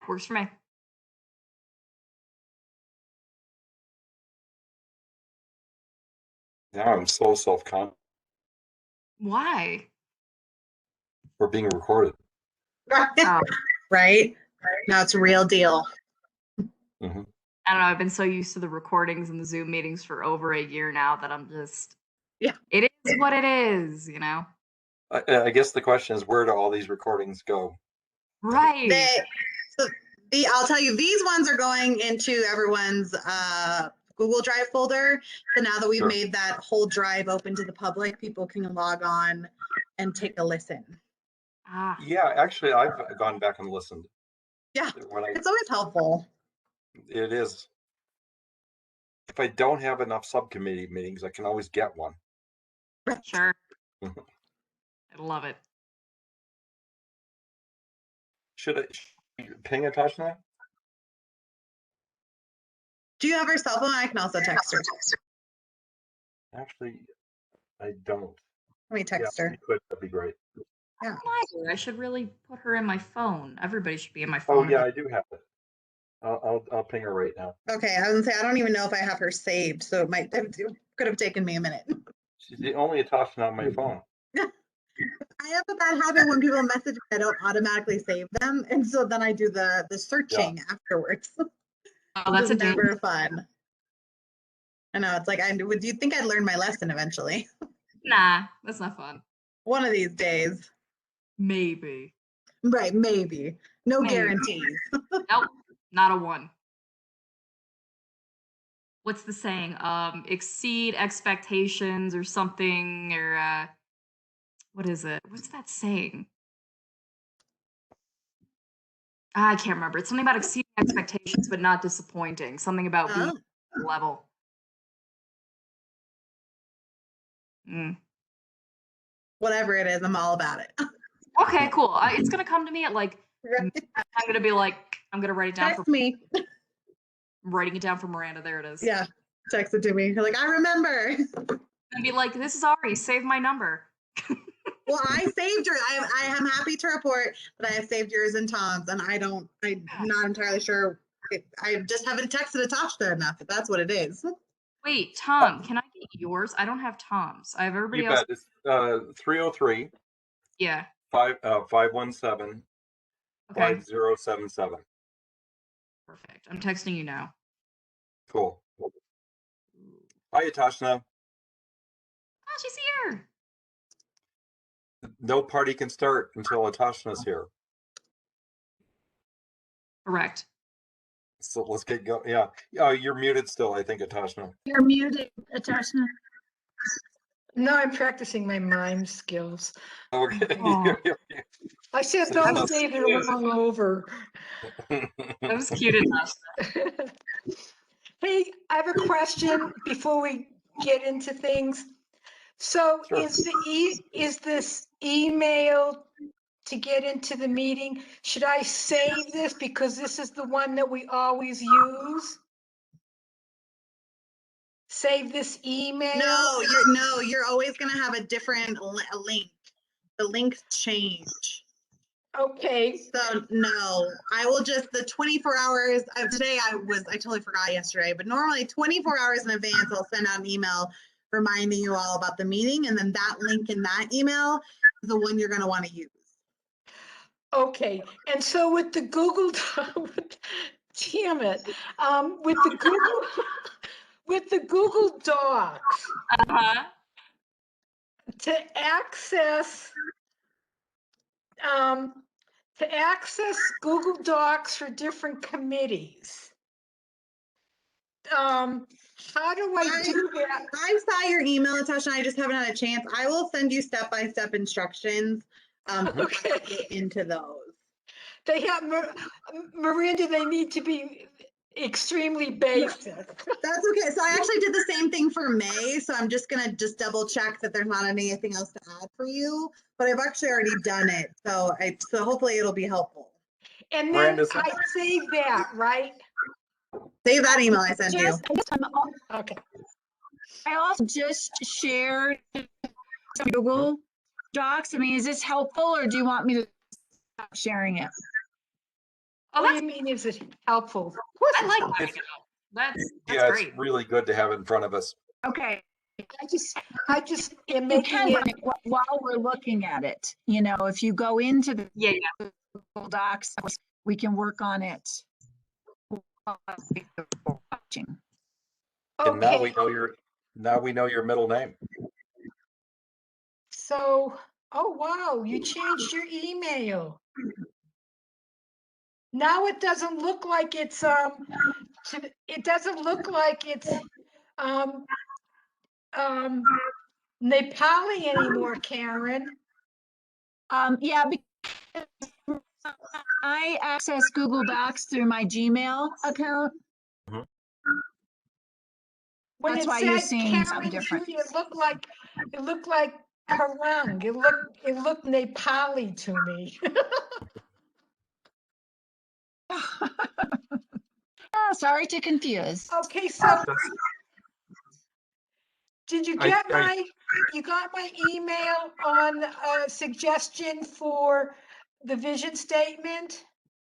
Works for me. Now I'm so self-conscious. Why? We're being recorded. Oh, Right? No, it's a real deal. Mm-hmm. I don't know. I've been so used to the recordings and the Zoom meetings for over a year now that I'm just, Yeah. it is what it is, you know? I guess the question is, where do all these recordings go? Right. I'll tell you, these ones are going into everyone's Google Drive folder. So now that we've Sure. made that whole drive open to the public, people can log on and take a listen. Ah, Yeah, actually, I've gone back and listened. Yeah, When it's always helpful. it is. If I don't have enough subcommittee meetings, I can always get one. sure. I love it. Should I ping Atashna? Do you have her cell phone? I can also text her. Actually, I don't. Let me text Yeah, her. if you could, that'd be great. Yeah. I should really put her in my phone. Everybody should be in my Oh phone. yeah, I do have it. I'll ping her right now. Okay, I was gonna say I don't even know if I have her saved, so it could have taken me a minute. She's the only Atashna on my phone. I have a bad habit when people message me, I don't automatically save them, and so then I do the searching afterwards. Oh, that's a danger. never fun. I know, it's like, would you think I'd learn my lesson eventually? Nah, that's not fun. One of these days. Maybe. Right, maybe. No Maybe. guarantees. Nope, not a one. What's the saying? Exceed expectations or something, or what is it? What's that saying? I can't remember. It's something about exceeding expectations but not disappointing. Something about being Oh, level. whatever it is, I'm all about it. Okay, cool. It's gonna come to me at like. Right. I'm gonna be like, I'm gonna write it down. Text me. I'm writing it down for Miranda. There it is. Yeah, text it to me. You're like, I remember. And be like, this is Ari. Save my number. Well, I saved yours. I am happy to report that I have saved yours and Tom's, and I'm not entirely sure. I just haven't texted Natasha enough, if that's what it is. Wait, Tom, can I get yours? I don't have Tom's. I have everybody You else. bet. It's 303 Yeah. 517 Okay. 5077. Perfect. I'm texting you now. Cool. Hi, Atashna. Oh, she's here. No party can start until Atashna's here. Correct. So let's get going. Yeah. Oh, you're muted still, I think, Atashna. You're muted, Atashna. No, I'm practicing my mime skills. Okay. Aw. I said don't say they're wrong over. That was cute enough. Hey, I have a question before we get into things. So Sure. is this email to get into the meeting? Should I save this because this is the one that we always use? Save this email? No, you're always gonna have a different link. The links change. Okay. So no, I will just the 24 hours of today. I totally forgot yesterday, but normally 24 hours in advance, I'll send out an email reminding you all about the meeting, and then that link in that email is the one you're going to want to use. Okay, and so with the Google, damn it, with the Google, with the Google Docs, Uh-huh. to access Google Docs for different committees. How do I do that? I saw your email, Natasha. I just haven't had a chance. I will send you step-by-step instructions Okay. to get into those. They have, Miranda, they need to be extremely basic. That's okay. So I actually did the same thing for May. So I'm just gonna double check that there's not anything else to add for you. But I've actually already done it. So hopefully it'll be helpful. And then Miranda, I save that, right? Save that email I sent you. Okay. I also just shared some Google Docs. I mean, is this helpful or do you want me to stop sharing it? Oh, What do that's you mean, is it helpful? Of course I it's like helpful. that. That's Yeah, great. it's really good to have in front of us. Okay, I just am you making can it, run it while we're looking at it. You know, if you go into the Yeah, Google Docs, we can work on it while we're watching. And now we okay, know your middle name. so, oh, wow, you changed your email. Now it doesn't look like it's, it doesn't look like it's, um, Nepali anymore, Karen. Yeah, because I access Google Docs through my Gmail account. When That's it why you're said seeing some Karen difference. Judy, it looked like Karang. It looked Nepali to me. Oh, sorry to confuse. Okay, so did you I- get I- you got my email on a suggestion for the vision statement?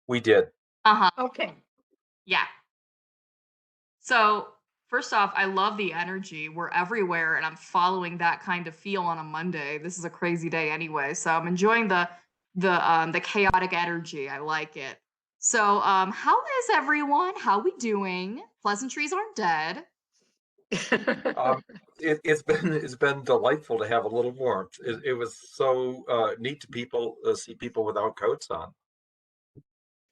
We did. Uh-huh. Okay. Yeah. So, first off, I love the energy. We're everywhere, and I'm following that kind of feel on a Monday. This is a crazy day anyway, so I'm enjoying the chaotic energy. I like it. So, how is everyone? How we doing? Pleasantries aren't dead. It's been delightful to have a little warmth. It was so neat to see people without coats on.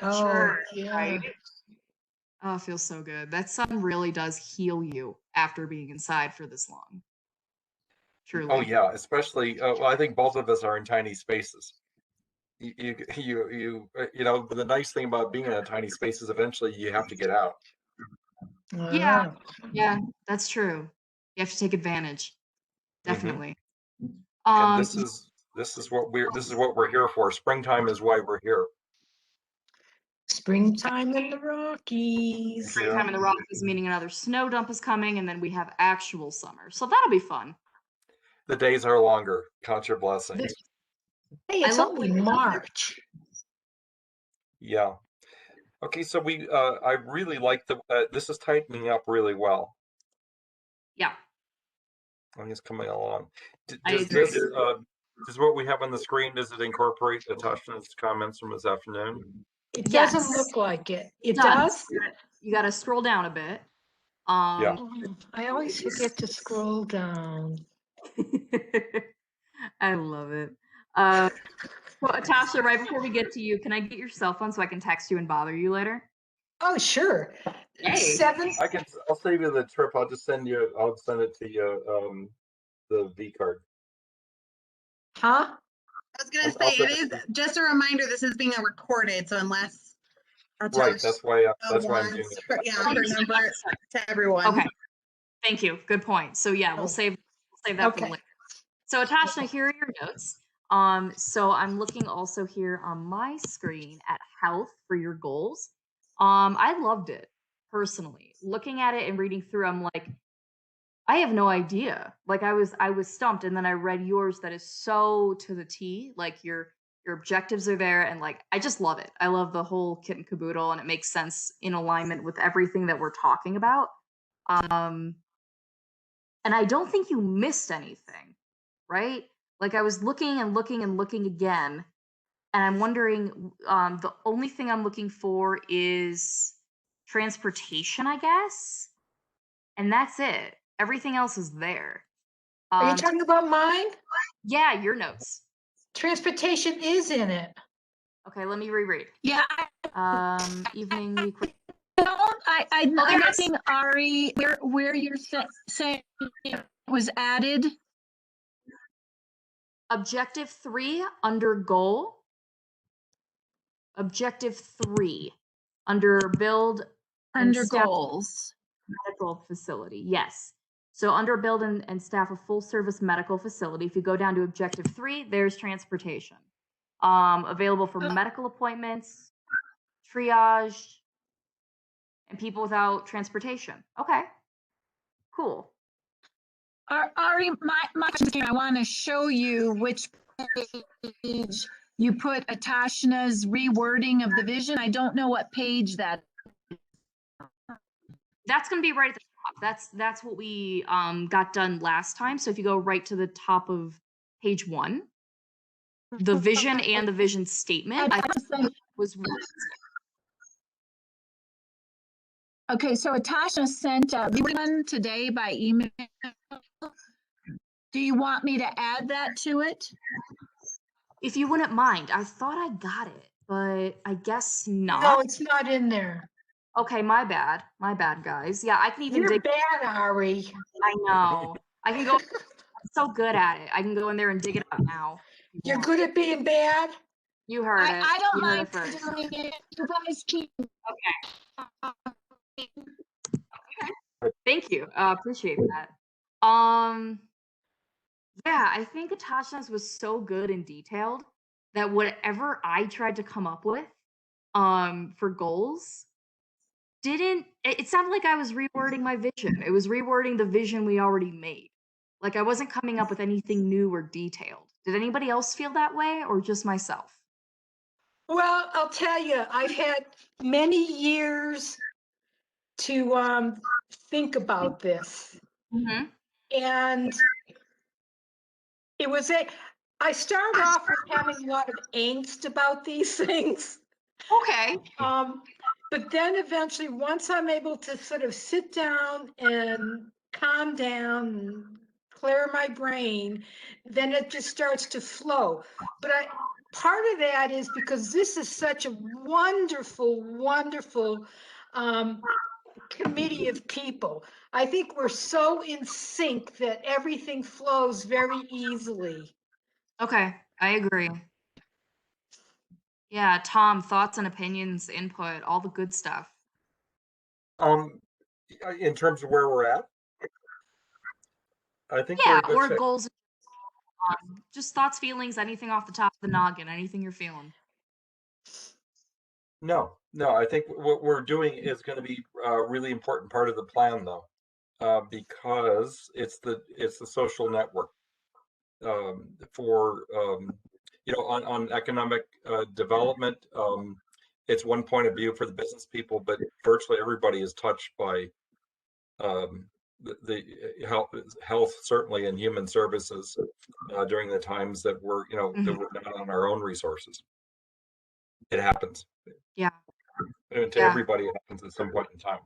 Oh, Sure, yeah. right? Oh, it feels so good. That sun really does heal you after being inside for this long. Truly. Oh yeah, especially well, I think both of us are in tiny spaces. You know, the nice thing about being in a tiny space is eventually you have to get out. Yeah, Ah. yeah, that's true. You have to take advantage. Mhm. Definitely. And Um, this is what we're here for. Springtime is why we're here. Springtime in the Rockies. springtime in the Rockies, meaning another snow dump is coming, and then we have actual summer. So that'll be fun. The days are longer. Count your blessings. Hey, I it's love only the- March. Yeah. Okay, so I really like this is tightening up really well. Yeah, I think it's coming along. I Does agree. this does what we have on the screen, does it incorporate attachments, comments from this afternoon? It doesn't Yes. look like it. It Does. does? You got to scroll down a bit. Yeah. Oh, I always forget to scroll down. I love it. So, Tasha, right before we get to you, can I get your cell phone so I can text you and bother you later? Oh, sure. Yay. I'll save you the trip. I'll send it to you, the V card. Huh? I was gonna I'll say, send it is it. just a reminder, this is being recorded, so unless. I'll tell Right, that's why I'm doing wants it. her- Yeah, her number to everyone. Okay. Thank you. Good point. So yeah, we'll save that for Okay. later. So Tasha, here are your notes. So I'm looking also here on my screen at health for your goals. I loved it personally. Looking at it and reading through, I'm like, I have no idea. Like I was stumped, and then I read yours that is so to the T. Like your objectives are there, and like I just love it. I love the whole kit and caboodle, and it makes sense in alignment with everything that we're talking about. And I don't think you missed anything, right? Like I was looking and looking and looking again, and I'm wondering, the only thing I'm looking for is transportation, I guess, and that's it. Everything else is there. Are you talking about mine? Yeah, your notes. Transportation is in it. Okay, let me reread. Yeah, Evening week. I'm there it is. asking Ari where you're saying it was added. Objective 3 under goal. Objective 3 under build and Under staff goals. medical facility. Yes. So under build and staff a full service medical facility. If you go down to objective 3, there's transportation. Available for medical appointments, triage, and people without transportation. Okay. Cool. Ari, my question here, I want to show you which page you put Atashna's rewording of the vision. I don't know what page that. That's going to be right at the top. That's what we got done last time. So if you go right to the top of page 1, the vision and the vision statement was. Okay, so Atashna sent one today by email. Do you want me to add that to it? If you wouldn't mind, I thought I got it, but I guess not. No, it's not in there. Okay, my bad, guys. Yeah, I can even You're dig. bad, Ari. I know. I can go. I'm so good at it. I can go in there and dig it up now. if you You're want. good at being bad? You heard it. I don't You heard mind it first. doing it. You guys keep. Thank you. Appreciate that. Yeah, I think Atashna's was so good and detailed that whatever I tried to come up with for goals it sounded like I was rewording my vision. It was rewording the vision we already made. Like I wasn't coming up with anything new or detailed. Did anybody else feel that way or just myself? Well, I'll tell you, I've had many years to think about this. Mm-hmm. And I started off with having a lot of angst about these things. Okay. But then eventually, once I'm able to sort of sit down and calm down and clear my brain, then it just starts to flow. But part of that is because this is such a wonderful, wonderful committee of people. I think we're so in sync that everything flows very easily. Okay, I agree. Yeah, Tom, thoughts and opinions, input, all the good stuff. In terms of where we're at, I think we're Yeah, in good or shape. goals. Just thoughts, feelings, anything off the top of the noggin, anything you're feeling. No, I think what we're doing is going to be a really important part of the plan, though, because it's the social network for on economic development. It's one point of view for the business people, but virtually everybody is touched by the health certainly, and human services during the times that we're that we're not on our own resources. It happens. Yeah. And to everybody, it happens at some point in time.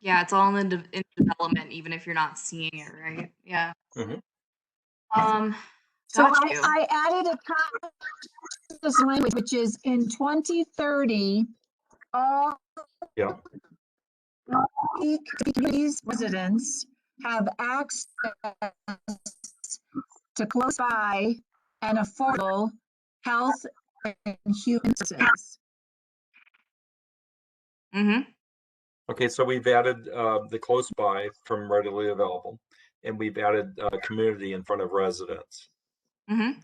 Yeah, it's all in development, even if you're not seeing it, right? Yeah. Mm-hmm. So I added a this language, which is in 2030, all these residents have access to close by and affordable health and human services. Mm-hmm. Okay, so we've added the close by from readily available, and we've added community in front of residents. Mm-hmm.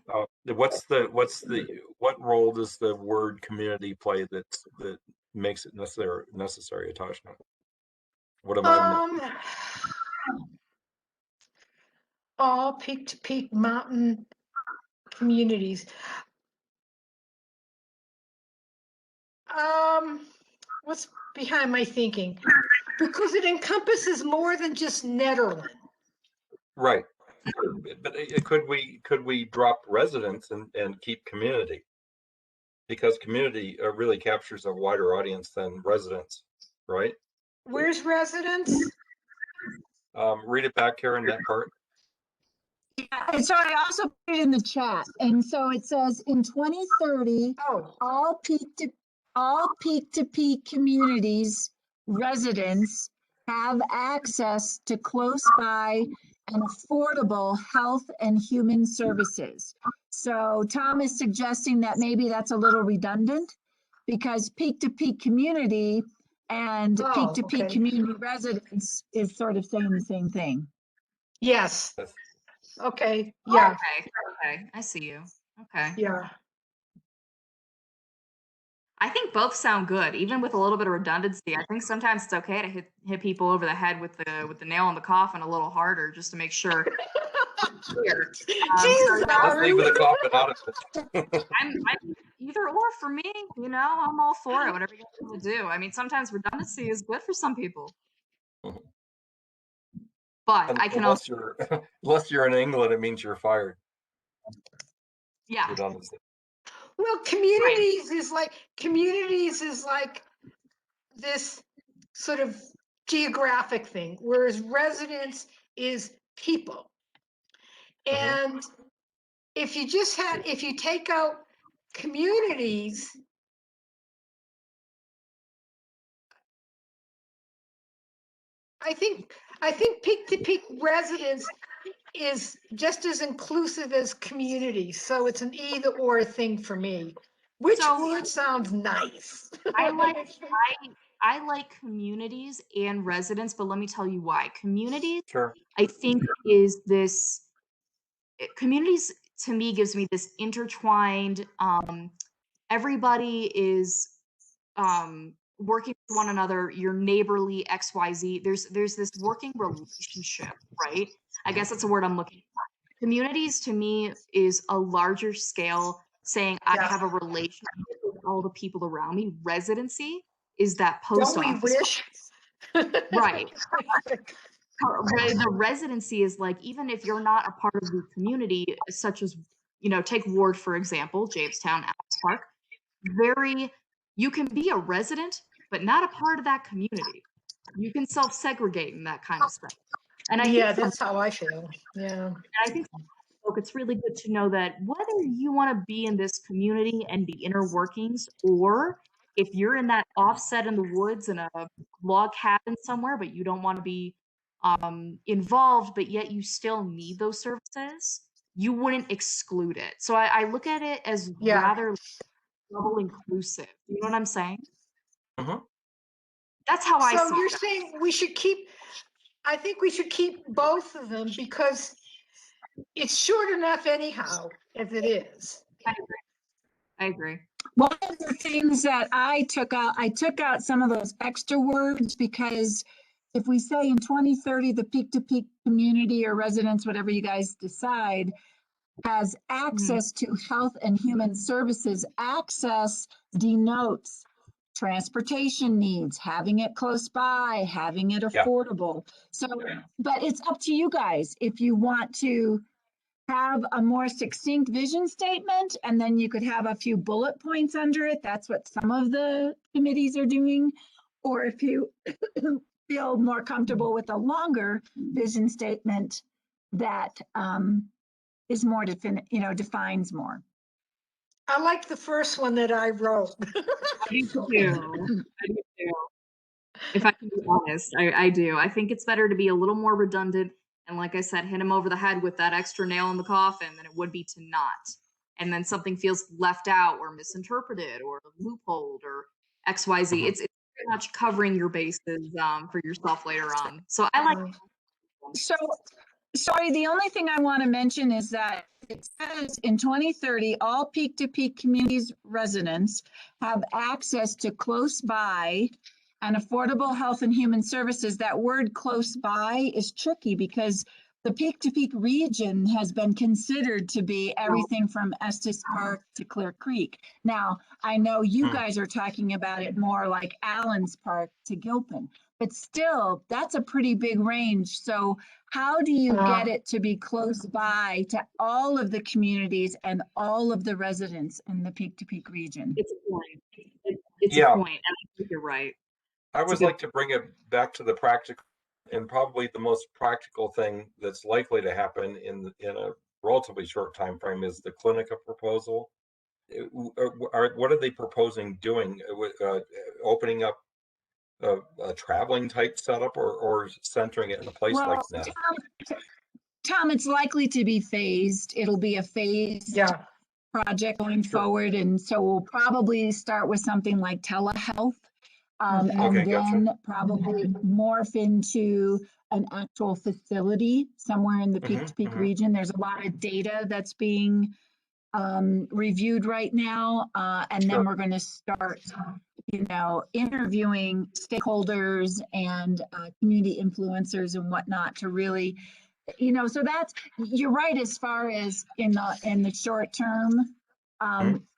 What role does the word community play that makes it necessary, Atashna? What am I missing? All peak-to-peak mountain communities. What's behind my thinking? Because it encompasses more than just Nederland. Right, but could we drop residents and keep community? Because community really captures a wider audience than residents, right? Where's residents? Read it back, Karen, that part. Yeah, and so I also put it in the chat. And so it says in 2030, all peak-to-peak communities, residents have access to close by and affordable health and human services. So Tom is suggesting that maybe that's a little redundant because peak-to-peak community and peak-to-peak community residents is sort of saying the same thing. Yes. Okay. Yeah. Okay. I see you. Okay. Yeah. I think both sound good, even with a little bit of redundancy. I think sometimes it's okay to hit people over the head with the nail in the coffin a little harder just to make sure Here. Jeez, So Let's leave Valerie. the coffin out of it. I'm either or for me, I'm all for it, whatever you guys want to do. I mean, sometimes redundancy is good for some people. But I can also, Unless you're in England, it means you're fired. yeah, Redundancy. Well, communities is like this sort of geographic thing, whereas residence is people. And if you take out communities, I think peak to peak residence is just as inclusive as community. So it's an either or thing for me. Which So- word sounds nice? I like communities and residents, but let me tell you why. Communities, Sure. I think, is this communities to me gives me this intertwined, everybody is working with one another, your neighborly XYZ. There's this working relationship, right? I guess that's a word I'm looking for. Communities to me is a larger scale saying I Yeah. have a relationship with all the people around me. Residency is that post Don't we office. wish? Right. The residency is like, even if you're not a part of the community, such as, take Ward, for example, Jamestown, Alps Park, you can be a resident, but not a part of that community. You can self-segregate in that kind of space. And I Yeah, think that's how I feel. Yeah. it's really good to know that whether you want to be in this community and the inner workings, or if you're in that offset in the woods in a log cabin somewhere, but you don't want to be involved, but yet you still need those services, you wouldn't exclude it. So I look at it as Yeah. rather double inclusive. You know what I'm saying? Mhm. That's how I So see you're it. saying I think we should keep both of them because it's short enough anyhow, as it is. I agree. One of the things that I took out some of those extra words, because if we say in 2030, the peak to peak community or residents, whatever you guys decide, has access to health and human services, access denotes transportation needs, having it close by, having it Yeah. affordable. So, but it's up to you guys if you want to have a more succinct vision statement, and then you could have a few bullet points under it. That's what some of the committees are doing. Or if you feel more comfortable with a longer vision statement that is more defines more. I like the first one that I wrote. I do too. If I can be honest, I do. I think it's better to be a little more redundant and, like I said, hit him over the head with that extra nail in the coffin than it would be to not. And then something feels left out or misinterpreted or loopholed or XYZ. It's pretty much covering your bases for yourself later on. So I like. So, sorry, the only thing I want to mention is that it says in 2030, all peak to peak communities residents have access to close by and affordable health and human services. That word close by is tricky because the peak to peak region has been considered to be everything from Estes Park to Clear Creek. Now, I know you guys are talking about it more like Allen's Park to Gilpin, but still, that's a pretty big range. So how do you get it to be close by to all of the communities and all of the residents in the peak to peak region? It's a point. It's Yeah. a point, and I think you're right. I always like to bring it back to the practical, and probably the most practical thing that's likely to happen in a relatively short time frame is the Clinica proposal. What are they proposing doing? Opening up a traveling type setup, or centering it in a place like that? Tom, it's likely to be phased. It'll be a phased project going forward. And so we'll probably start with something like telehealth. And then probably morph into an actual facility somewhere in the peak to peak region. There's a lot of data that's being reviewed right now. And then we're going to start, interviewing stakeholders and community influencers and whatnot to really So that's, you're right, as far as in the short term,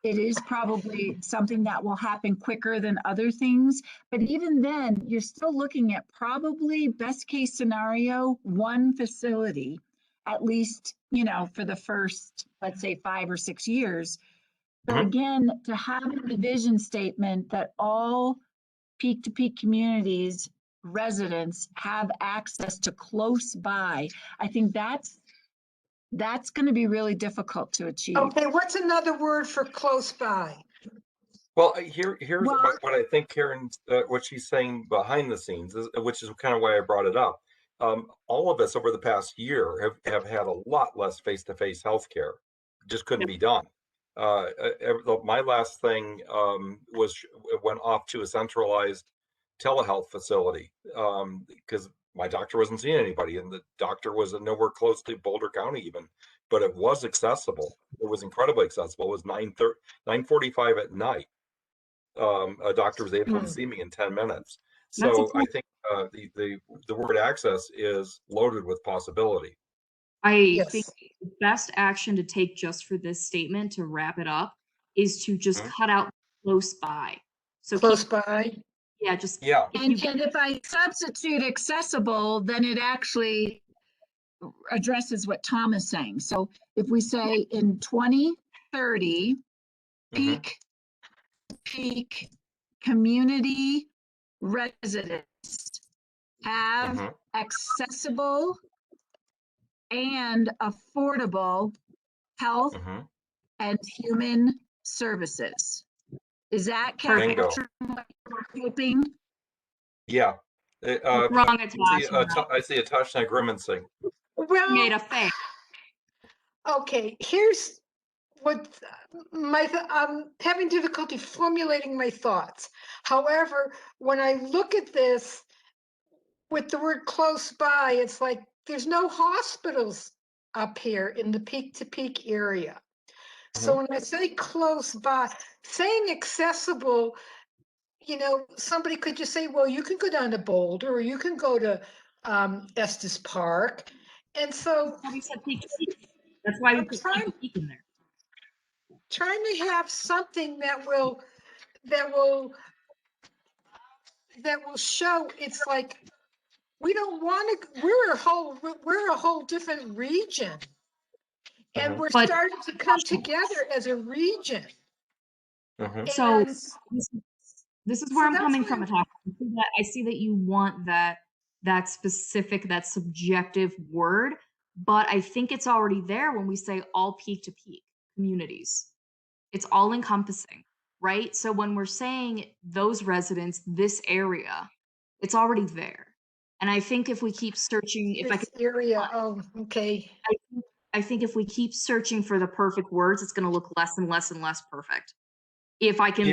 it is probably something that will happen quicker than other things. But even then, you're still looking at probably best case scenario, one facility, at least, for the first, let's say 5 or 6 years. So again, to have a vision statement that all peak-to-peak communities residents have access to close by, I think that's going to be really difficult to achieve. Okay, what's another word for close by? Well, here's Well- what I think Karen, what she's saying behind the scenes, which is kind of why I brought it up. All of us over the past year have had a lot less face-to-face healthcare. Just couldn't be done. My last thing went off to a centralized telehealth facility because my doctor wasn't seeing anybody, and the doctor was nowhere close to Boulder County even, but it was accessible. It was incredibly accessible. It was 9:45 at night. A doctor was able to see me in 10 minutes. So I think the word access is loaded with possibility. I think the best action to take just for this statement to wrap it up is to just cut out close by. So Close by. Yeah, just Yeah. And if I substitute accessible, then it actually addresses what Tom is saying. So if we say in 2030, peak community residents have accessible and affordable health and human services. Is that Bingo. what we're hoping? Yeah. wrong I see a touchdown grimacing. Well, made a face. okay, here's what I'm having difficulty formulating my thoughts. However, when I look at this with the word close by, it's like there's no hospitals up here in the peak-to-peak area. So when I say close by, saying accessible, somebody could just say, well, you can go down to Boulder or you can go to Estes Park. And so We said peak to peak. That's why we put peak to peak in there. Trying to have something that will show it's like we don't want to, we're a whole different region. And we're But- starting to come together as a region. So And this is where I'm that's coming why- from, Natasha. I see that you want that specific, that subjective word, but I think it's already there when we say all peak to peak communities. It's all encompassing, right? So when we're saying those residents, this area, it's already there. And I think if we keep searching, if I this could, area, oh, okay. I think if we keep searching for the perfect words, it's going to look less and less and less perfect. If I can,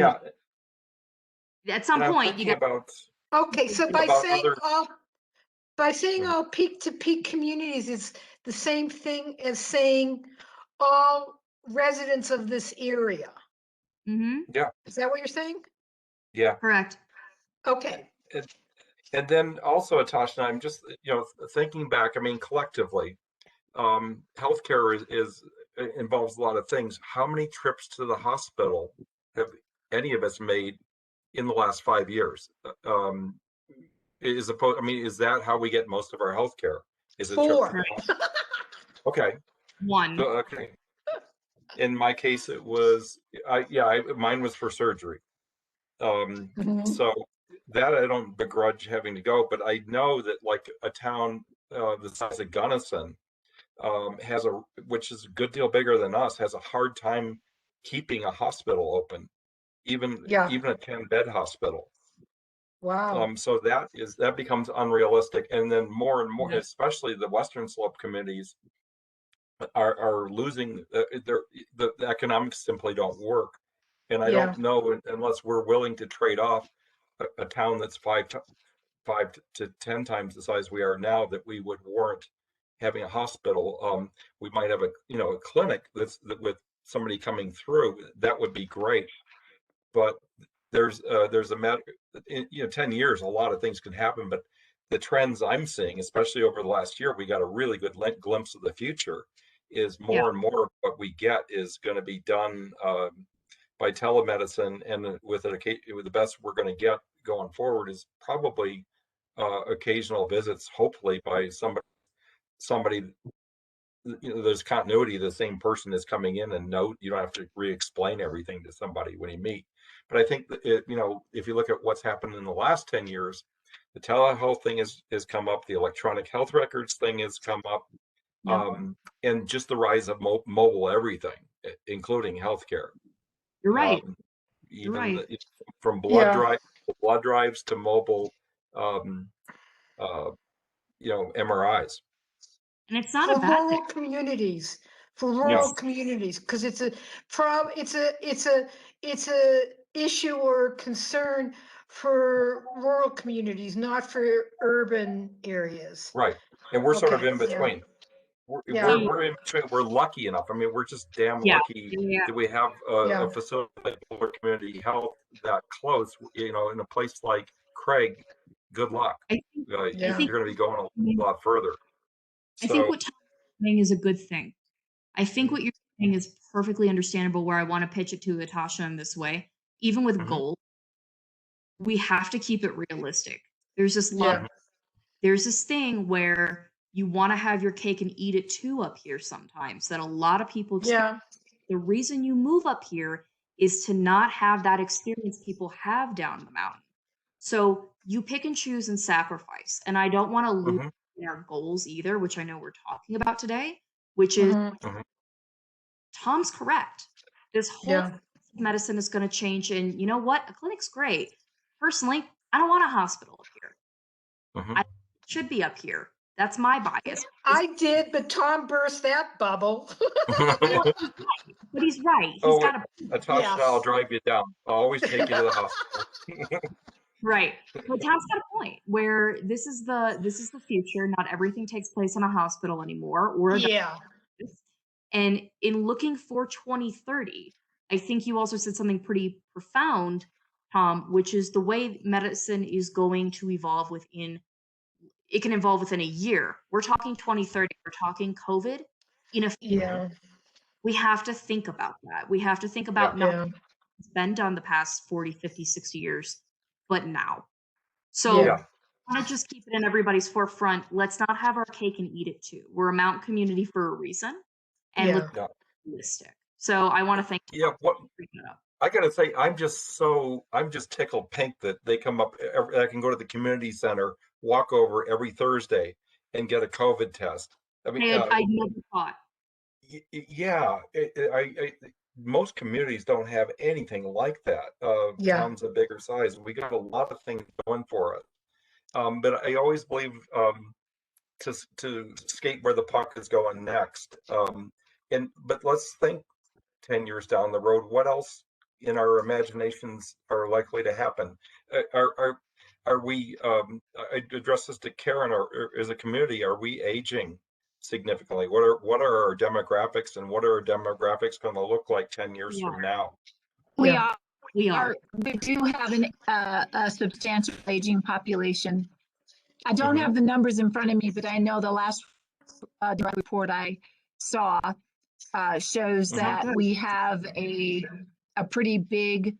at some point, you get about. Okay, so by about saying other- all peak-to-peak communities is the same thing as saying all residents of this area. Yeah. Is that what you're saying? Yeah. Correct. Okay. And then also, Atasha, I'm just thinking back. I mean, collectively, healthcare involves a lot of things. How many trips to the hospital have any of us made in the last 5 years? Is that how we get most of our healthcare? Is it 4? Okay. 1. Okay. In my case, it was mine was for surgery. So that I don't begrudge having to go, but I know that like a town the size of Gunnison which is a good deal bigger than us, has a hard time keeping a hospital open, even a 10-bed hospital. Wow. So that becomes unrealistic, and then more and more, especially the Western Slope communities, are losing. The economics simply don't work, and I don't know unless we're willing to trade off a town that's 5 to 10 times the size we are now, that we would warrant having a hospital. We might have a clinic that with somebody coming through. That would be great, but there's a matter. 10 years, a lot of things can happen, but the trends I'm seeing, especially over the last year, we got a really good glimpse of the future, is more and more of what we get is going to be done by telemedicine, and with the best we're going to get going forward is probably occasional visits, hopefully by somebody, there's continuity. The same person is coming in, and you don't have to re-explain everything to somebody when you meet. But I think that if you look at what's happened in the last 10 years, the telehealth thing has come up, the electronic health records thing has come up, and just the rise of mobile everything, including healthcare. You're right. You're Even right. from blood drives to mobile, MRIs. And it's not For a bad rural thing. communities, Yes. because it's a issue or concern for rural communities, not for urban areas. Right. And we're sort of Okay, in between. Yeah. We're in between. We're lucky enough. I mean, we're just damn Yeah. lucky Yeah. that we have Yeah. a facility like Boulder Community Health that close. In a place like Craig, good luck. I think, Yeah. I think You're going to be going a lot further. I think So, what Tom's saying is a good thing. I think what you're saying is perfectly understandable, where I want to pitch it to Natasha in this way. Even with goals, we have to keep it realistic. There's this there's this thing where you want to have your cake and eat it too up here sometimes, that a lot of people experience. The reason you move up here is to not have that experience people have down the mountain. So you pick and choose and sacrifice. And I don't want to lose our goals either, which I know we're talking about today, which is Tom's correct. This whole medicine is going to change. And you know what? A clinic's great. Personally, I don't want a hospital up here. I should be up here. That's my bias. I did, but Tom burst that bubble. But he's right. He's got Natasha, I'll drive you down. I'll always take you to the hospital. Right. But Tom's got a point where this is the future. Not everything takes place in a hospital anymore. Or and in looking for 2030, I think you also said something pretty profound, Tom, which is the way medicine is going to evolve it can evolve within a year. We're talking 2030. We're talking COVID. We have to think about that. We have to think about not what's been done the past 40, 50, 60 years, but now. So I want to just keep it in everybody's forefront. Let's not have our cake and eat it too. We're a mountain community for a reason, and let's be realistic. So I want to thank you. I gotta say, I'm just tickled pink that they come up. I can go to the community center, walk over every Thursday, and get a COVID test. I mean, I never thought. Most communities don't have anything like that. Towns of bigger size, we got a lot of things going for us. But I always believe to skate where the puck is going next. But let's think 10 years down the road, what else in our imaginations are likely to happen? Are we, I address this to Karen, or as a community, are we aging significantly? What are our demographics, and what are our demographics going to look like 10 years from now? We are. We do have a substantial aging population. I don't have the numbers in front of me, but I know the last direct report I saw shows that we have a pretty big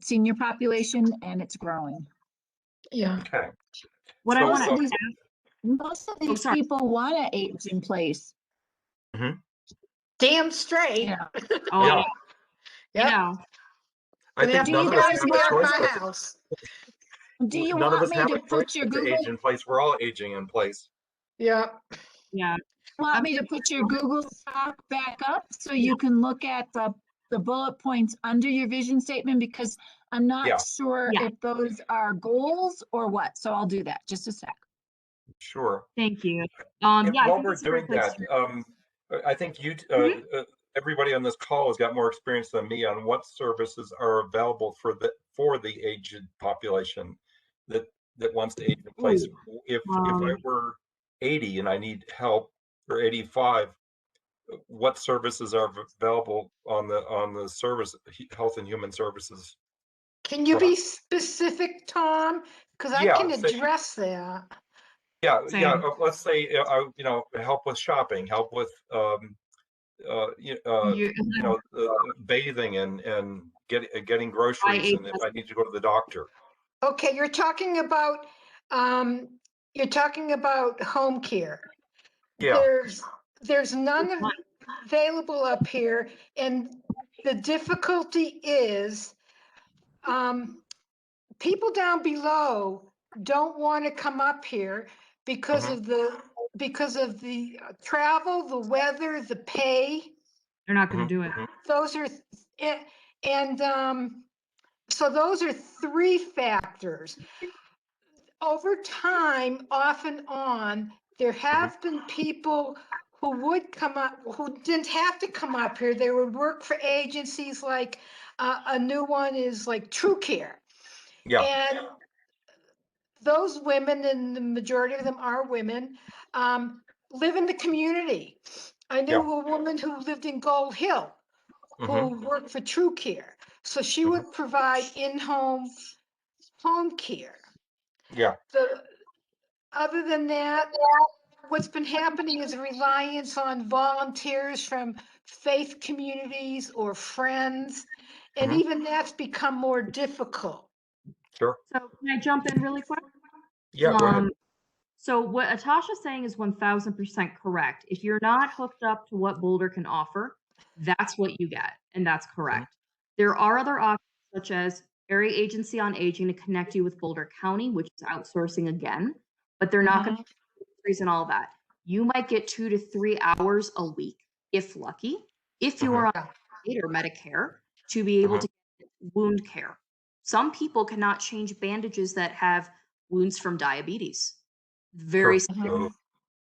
senior population, and it's growing. Okay. What I want to most of these people want to age in place. Damn straight. I know. I think none of us have a choice. Do you want me to put your Google age in place? We're all aging in place. Yeah. Want me to put your Google Doc back up so you can look at the bullet points under your vision statement, because I'm not sure if those are goals or what. So I'll do that. Just a sec. Sure. Thank you. While we're doing that, I think everybody on this call has got more experience than me on what services are available for the aged population that wants to age in place. If I were 80 and I need help, or 85, what services are available on the service, Health and Human Services? Can you be specific, Tom? Because I Yeah, can so, address that. yeah, Same. let's say, help with shopping, help with, You, bathing and getting groceries, I and if I need to go to the doctor. Okay, um, you're talking about home care. Yeah. There's none available up here, and the difficulty is, people down below don't want to come up here because Mhm. of the travel, the weather, the pay. they're not going Mhm. to do it. Mhm. Those are, and so those are three factors. Over time, off and on, there have been people who would come up, who didn't have to come up here. They would work for agencies like, a new one is like True Care. Yeah. And those women, and the majority of them are women, live in the community. I knew Yeah. a woman who lived in Gold Hill Mhm. who worked for True Care. So she Mhm. would provide in-home home care. Yeah. The, other than that, what's been happening is a reliance on volunteers from faith communities or friends, and Mhm. even that's become more difficult. Sure. So can I jump in really quick? Yeah, go ahead. So what Atasha's saying is 1000% correct. If you're not hooked up to what Boulder can offer, that's what you get, and that's Mhm. correct. There are other options such as Area Agency on Aging to connect you with Boulder County, which is outsourcing again, but they're not going to reason all that. You might get 2 to 3 hours a week, if lucky, if you Mhm. are on Yeah. Medicaid or Medicare, to be able Mhm. to get wound care. Some people cannot change bandages that have wounds from diabetes. Very, Sure. Mhm.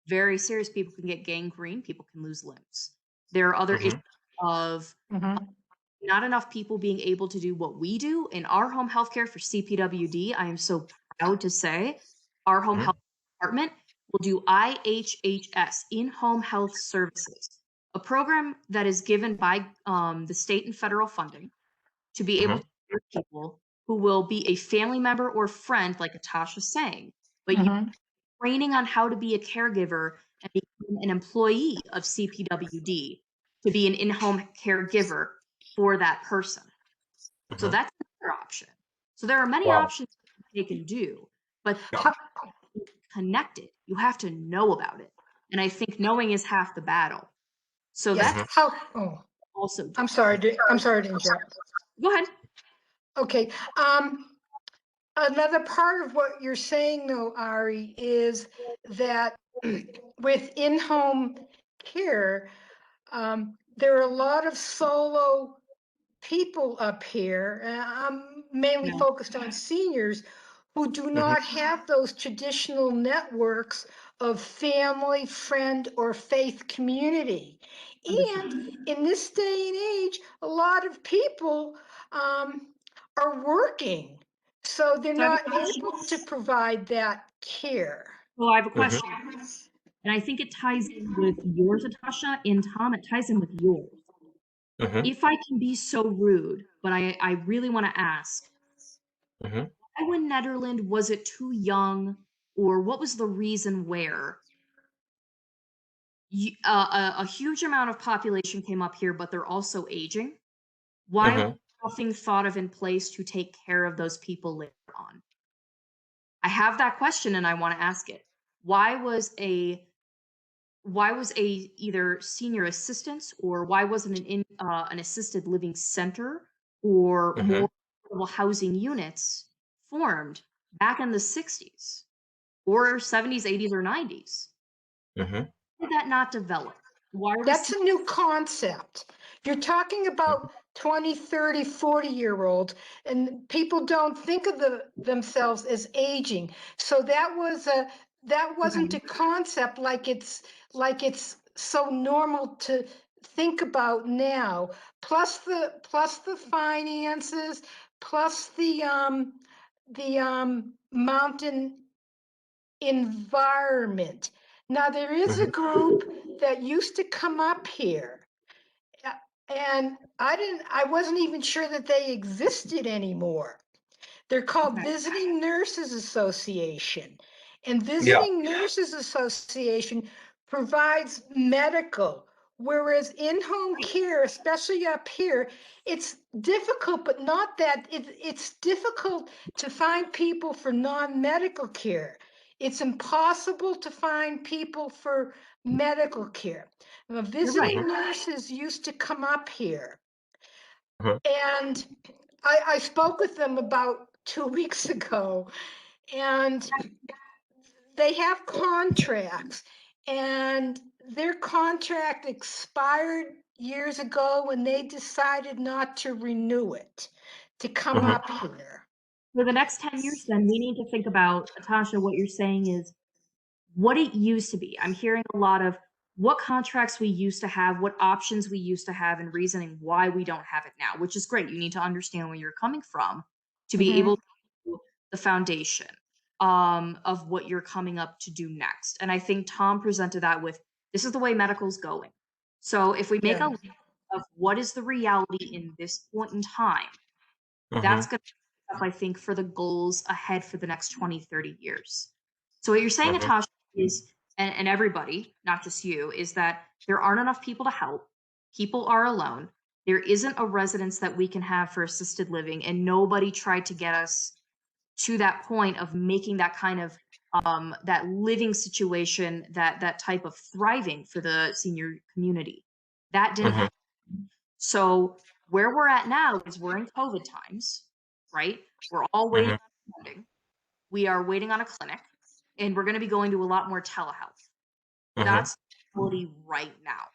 very serious. People can get gangrene. People can lose limbs. There are other issues Mhm. of Mhm. not enough people being able to do what we do in our home healthcare for CPWD. I am so proud to say our home Mhm. health department will do IHHS, in-home health services, a program that is given by the state and federal funding to be able Mhm. to serve people who will be a family member or friend, like Atasha's saying, but you Mhm. training on how to be a caregiver and become an employee of CPWD to be an in-home caregiver for that person. So Mhm. that's another option. So there are many Wow. options they can do, but Yeah. connected, you have to know about it. And I think knowing is half the battle. So Yes. that's Mhm. Oh, also I'm different. sorry. I'm sorry to interrupt. Go ahead. Okay. Another part of what you're saying, though, Ari, is that with in-home care, there are a lot of solo people up here. I'm mainly No. focused on seniors who do Mhm. not have those traditional networks of family, friend, or faith community. Understood. And in this day and age, a lot of people are working, so they're So I have not a question. able to provide that care. So I have a Mhm. question, and I think it ties in with yours, Atasha, and Tom, it ties in with yours. Mhm. If I can be so rude, but I really want to ask, Mhm. why when Netherland was it too young, or what was the reason where a huge amount of population came up here, but they're also aging? Why was Mhm. nothing thought of in place to take care of those people later on? I have that question and I want to ask it. Why was a either senior assistance or why wasn't an assisted living center or Mhm. more affordable housing units formed back in the 60s or 70s, 80s, or 90s? Mhm. Why did that not develop? Why are we That's seeing a new concept. You're talking about 20, 30, 40-year-olds, and people don't think of themselves as aging. So that wasn't a concept like it's so normal to think about now. Plus the finances, plus the mountain environment. Now, there is a Mhm. group that used to come up here, and I wasn't even sure that they existed anymore. They're called Okay. Visiting Nurses Association. And Yeah. Visiting Nurses Association provides medical, whereas in-home care, especially up here, it's difficult, but not that, it's difficult to find people for non-medical care. It's impossible to find people for medical care. Now, You're right. visiting nurses used to come up here. Mhm. And I spoke with them about 2 weeks ago, and they have contracts, and their contract expired years ago when they decided not to renew it, to come Mhm. up here. For the next 10 years, then we need to think about, Natasha, what you're saying is what it used to be. I'm hearing a lot of what contracts we used to have, what options we used to have, and reasoning why we don't have it now, which is great. You need to understand where you're coming from to be able to do the foundation of what you're coming up to do next. And I think Tom presented that with this is the way medical's going. So if we make Yeah. a list of what is the reality in this point in time, that's Mhm. going to be up, I think, for the goals ahead for the next 20, 30 years. So what you're saying, Mhm. Natasha, is, and everybody, not just you, is that there aren't enough people to help. People are alone. There isn't a residence that we can have for assisted living, and nobody tried to get us to that point of making that kind of that living situation, that type of thriving for the senior community. That didn't Mhm. happen. So where we're at now is we're in COVID times, right? We're all waiting Mhm. on funding. We are waiting on a clinic, and we're going to be going to a lot more telehealth. Mhm. That's the reality right now.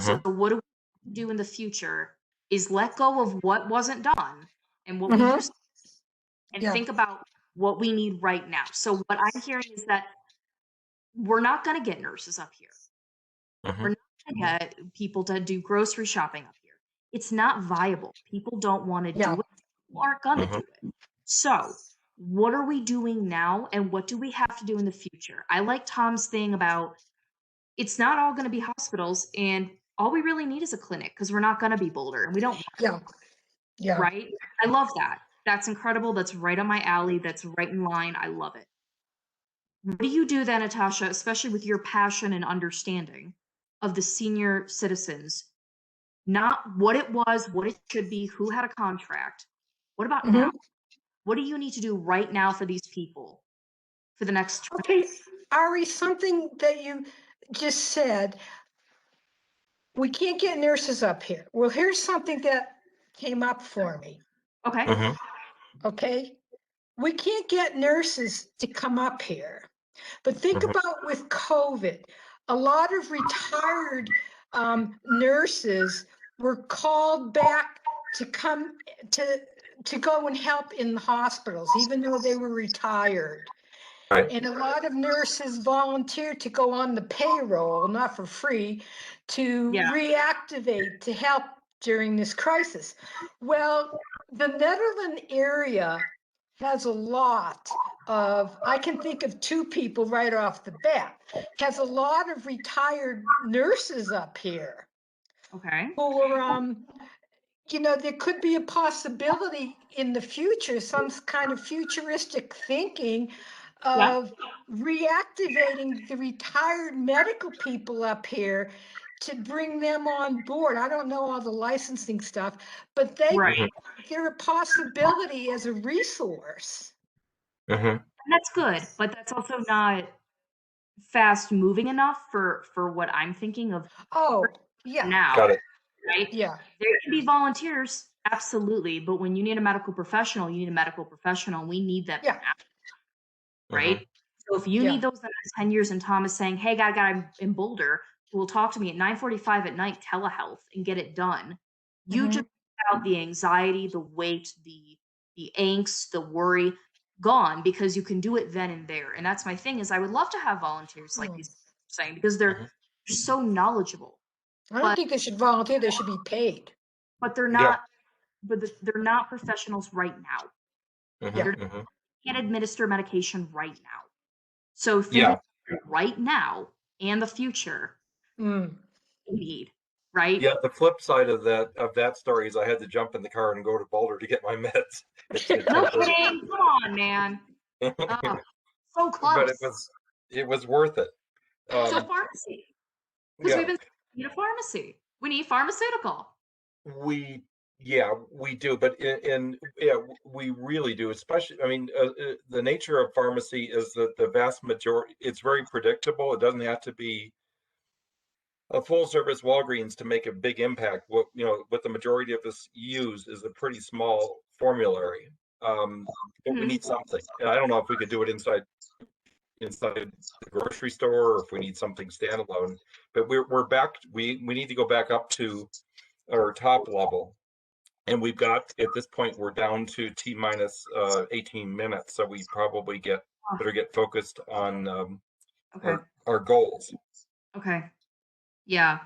So Mhm. what do we do in the future is let go of what wasn't done and what we Mhm. used to, and Yeah. think about what we need right now. So what I'm hearing is that we're not going to get nurses up here. We're Mhm. not going to get people to do grocery shopping up here. It's not viable. People don't want to Yeah. do it. People aren't going to Mhm. do it. So what are we doing now, and what do we have to do in the future? I like Tom's thing about it's not all going to be hospitals, and all we really need is a clinic because we're not going to be Boulder, and we don't want Yeah. Yeah. right? I love that. That's incredible. That's right on my alley. That's right in line. I love it. What do you do then, Natasha, especially with your passion and understanding of the senior citizens? Not what it was, what it should be, who had a contract. What about Mhm. now? What do you need to do right now for these people for the next 20? Okay, Ari, something that you just said, we can't get nurses up here. Well, here's something that came up for me, Okay. Mhm. okay? We can't get nurses to come up here. But think Mhm. about with COVID, a lot of retired nurses were called back to come to go and help in the hospitals, even though they were retired. Right. And a lot of nurses volunteered to go on the payroll, not for free, to Yeah. reactivate, to help during this crisis. Well, the Netherland area has a lot of, I can think of two people right off the bat, has a lot of retired nurses up here Okay. who are, there could be a possibility in the future, some kind of futuristic thinking Yeah. of reactivating the retired medical people up here to bring them on board. I don't know all the licensing stuff, but Right. Mhm. they're a possibility as a resource. Mhm. And that's good, but that's also not fast moving enough for what I'm thinking of Oh, yeah, now, Got it. right? yeah, There can be volunteers, absolutely, but when you need a medical professional, you need a medical professional. We need them yeah, now, Mhm. right? So if you yeah. need those in the next 10 years and Tom is saying, hey, got a guy in Boulder who will talk to me at 9:45 at night, telehealth, and get it done, you just Mhm. took out the anxiety, the weight, the angst, the worry gone because you can do it then and there. And that's my thing is I would love to have volunteers like Hmm. these saying because they're Mhm. so knowledgeable, I don't but think they should volunteer. They should be paid. but they're Yeah. not they're not professionals right now. Yeah. Mhm. They're Mhm. can't administer medication right now. So Yeah. thinking right now and the future Mm. we need. right? Yeah, the flip side of that story is I had to jump in the car and go to Boulder to get my meds. At No 10:30. kidding. Come on, man. Oh, so But close. it was worth it. So pharmacy, because Yeah, we've been need a pharmacy. We need pharmaceutical. we we do, but we really do. Especially, I mean, the nature of pharmacy is that the vast majority, it's very predictable. It doesn't have to be a full service Walgreens to make a big impact. What the majority of us use is a pretty small formulary. But we Mhm. need something. And I don't know if we could do it inside the grocery store, or if we need something standalone. But we're back. We need to go back up to our top level, and we've got, at this point, we're down to T minus 18 minutes. So we probably better get focused on Okay. our goals. Okay. Yeah.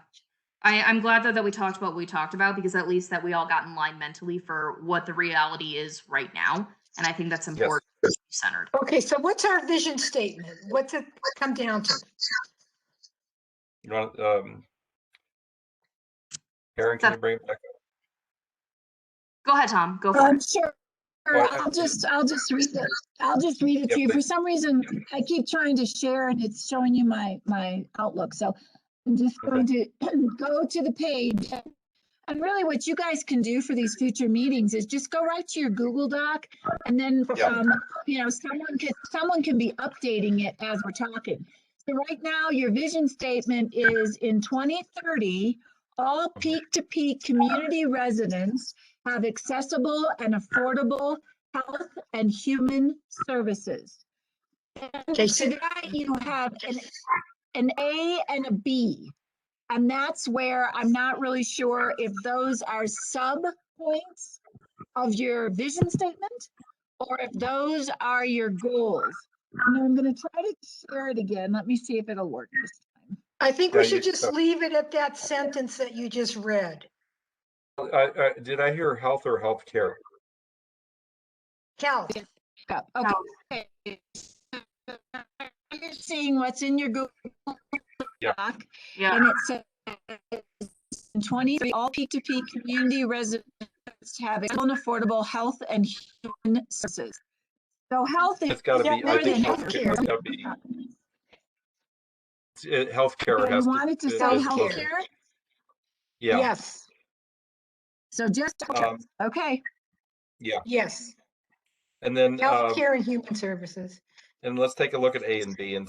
I'm glad that we talked about what we talked about, because at least that we all got in line mentally for what the reality is right now. And I think that's Yes. important to be centered. Okay, so what's our vision statement? What's it come down to? You want, Karen, can you bring it back up? Go ahead, Tom. Go for it. Sure. Well, I'll just read it. I'll just read it Yeah, to you. For please. some reason, I keep trying to share and it's showing you my Outlook. So I'm just going to go to the page. And really what you guys can do for these future meetings is just go right to your Google Doc, and then, Yeah. someone can be updating it as we're talking. So right now, your vision statement is in 2030, all peak-to-peak community residents have accessible and affordable health and human services. Okay, And so to that, you have an A and a B. And that's where I'm not really sure if those are sub points of your vision statement or if those are your goals. And I'm going to try to share it again. Let me see if it'll work this time. I think Yeah, we should just leave it at that sentence that you just read. Did I hear health or healthcare? Health. Okay. You're seeing what's in your Google Doc, Yeah. and it says in 23, all peak-to-peak community residents have affordable health and human services. So health is It's got to be. I more think than healthcare has healthcare. got to be. Healthcare You has want it to to. say is close. healthcare? Yeah. Yes. So just, okay. Yeah. Yes. And then Healthcare and human services. and let's take a look at A and B, and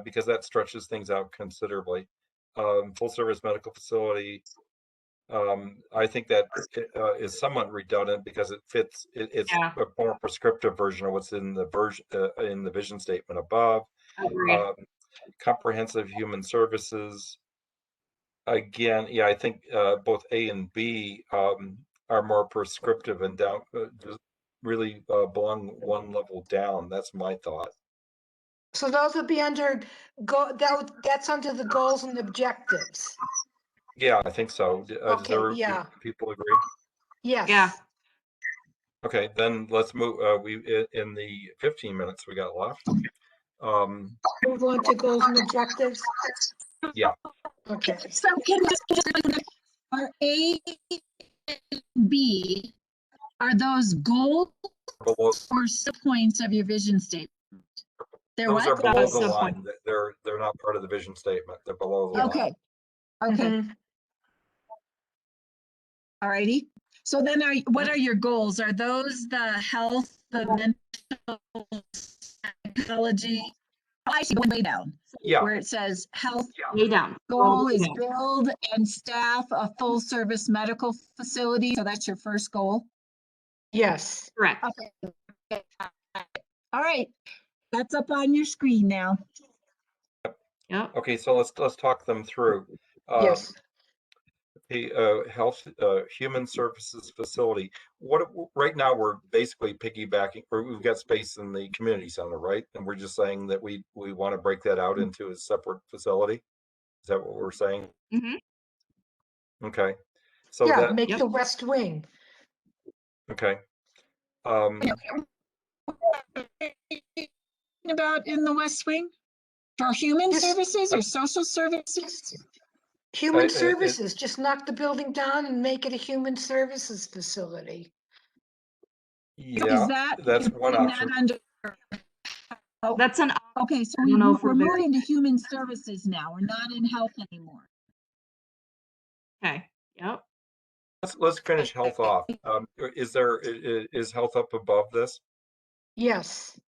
because that stretches things out considerably. Full service medical facility. I think that is somewhat redundant because it fits. It's Yeah. a more prescriptive version of what's in the vision statement above. Agreed. Comprehensive human services. Again, yeah, I think both A and B are more prescriptive and down, just really belong one level down. That's my thought. So those would be under that's under the goals and objectives. Yeah, I think so. Yeah. People agree? Yes. Yeah. Okay, then let's move. In the 15 minutes we got left. Move on to goals and objectives. Yeah. Okay. So can are A and B, are those goals Below, or subpoints of your vision statement? They're those are what? below the Subpoint. line. They're not part of the vision statement. They're below the line. Okay. Okay. Mhm. All righty. So then what are your goals? Are those the health, the mental, psychology? Oh, I see one way down. Yeah. Where it says health Way down. goal Way is down. build and staff a full service medical facility. So that's your first goal. Yes. Correct. Okay. All right. That's up on your screen now. Yep. Okay, so let's talk them through. Yes. The health human services facility. Right now we're basically piggybacking, or we've got space in the community center, right? And we're just saying that we want to break that out into a separate facility. Is that what we're saying? Mm-hmm. Okay. So Yeah, that make the West Wing. okay. About in the West Wing for human Just- services or social services? Human services, just knock the building down and make it a human services facility. Yeah, that's one option. That's an Okay, so I don't know if we're we're there. moving to human services now. We're not in health anymore. Okay. Yep. Let's finish health off. Is health up above this? Yes.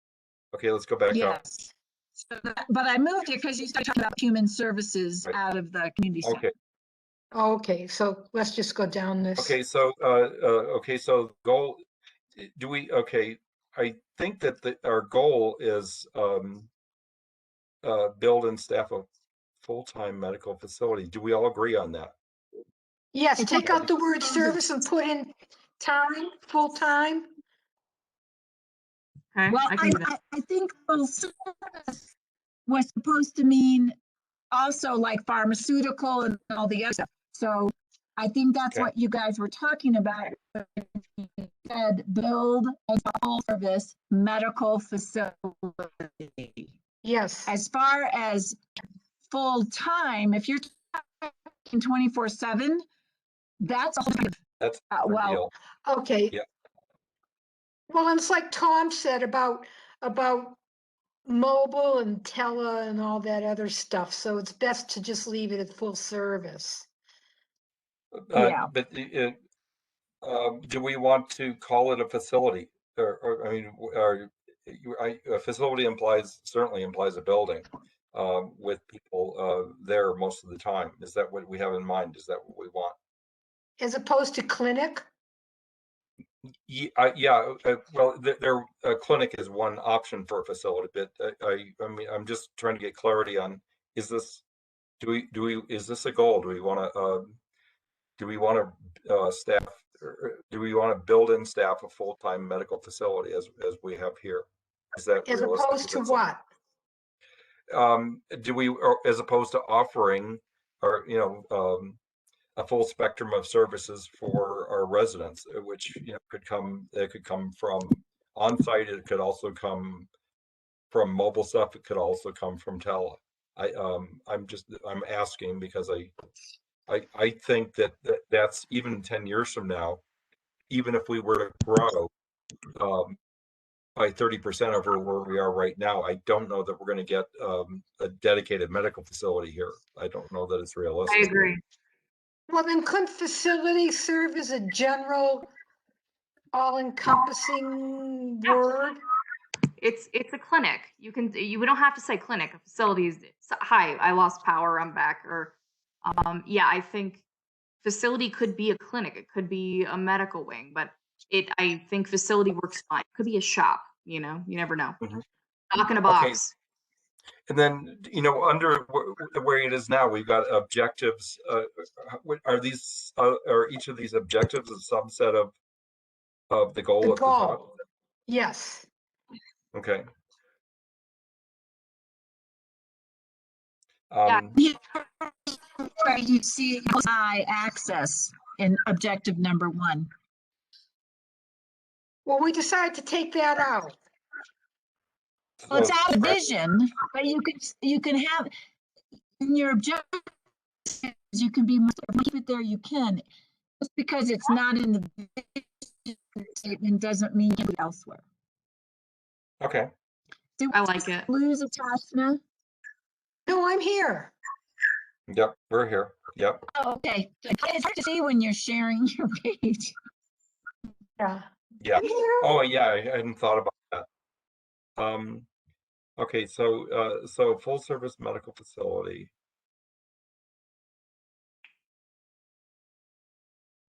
Okay, let's go back up. Yes. So but I moved it because you started talking about human services Right. out of the community center. Okay. Okay, so let's just go down this. Okay, so goal. Do we? Okay, I think that our goal is build and staff a full-time medical facility. Do we all agree on that? Yes, take out the word service and put in time, full-time. Okay. Well, I can do that. I think full service was supposed to mean also like pharmaceutical and all the other stuff. So I think that's Okay. what you guys were talking about. You said build a full service medical facility. Yes. As far as full time, if you're talking 24/7, that's a whole That's well, deal. Okay. Yeah. Well, and it's like Tom said about mobile and tele and all that other stuff. So it's best to just leave it at full service. Yeah. But do we want to call it a facility? Or I mean, a facility certainly implies a building with people there most of the time. Is that what we have in mind? Is that what we want? As opposed to clinic? Yeah. Well, a clinic is one option for a facility, but I mean, I'm just trying to get clarity on: is this is this a goal? Do we want to staff? Or do we want to build and staff a full-time medical facility as we have here? Is that As realistic? opposed to what? As opposed to offering, or a full spectrum of services for our residents, which could come from on-site. It could also come from mobile stuff. It could also come from tele. I'm asking because I think that's even 10 years from now, even if we were to grow by 30% over where we are right now, I don't know that we're going to get a dedicated medical facility here. I don't know that it's realistic. I agree. Well, then couldn't facility serve as a general, all-encompassing word? It's a clinic. We don't have to say clinic. A facility is hi, I lost power, I'm back. Or yeah, I think facility could be a clinic. It could be a medical wing, but I think facility works fine. It could be a shop, you never know. Mhm. Dock in a Okay. box. And then, under where it is now, we've got objectives. Are each of these objectives a subset of the goal The at the top? goal. Yes. Okay. Yeah. Where you see high access in objective number 1. Well, we decided to take that out. Well, it's So, out of vision, but you can have in your objectives. You can be keep it there. You can. Just because it's not in the vision statement doesn't mean it's elsewhere. Okay. I like it. Lose Atasna. No, I'm here. Yep, we're here. Yep. Oh, okay. It's hard to see when you're sharing your page. Yeah. Yeah. I'm here. Oh, yeah. I hadn't thought about that. Okay. So full service medical facility.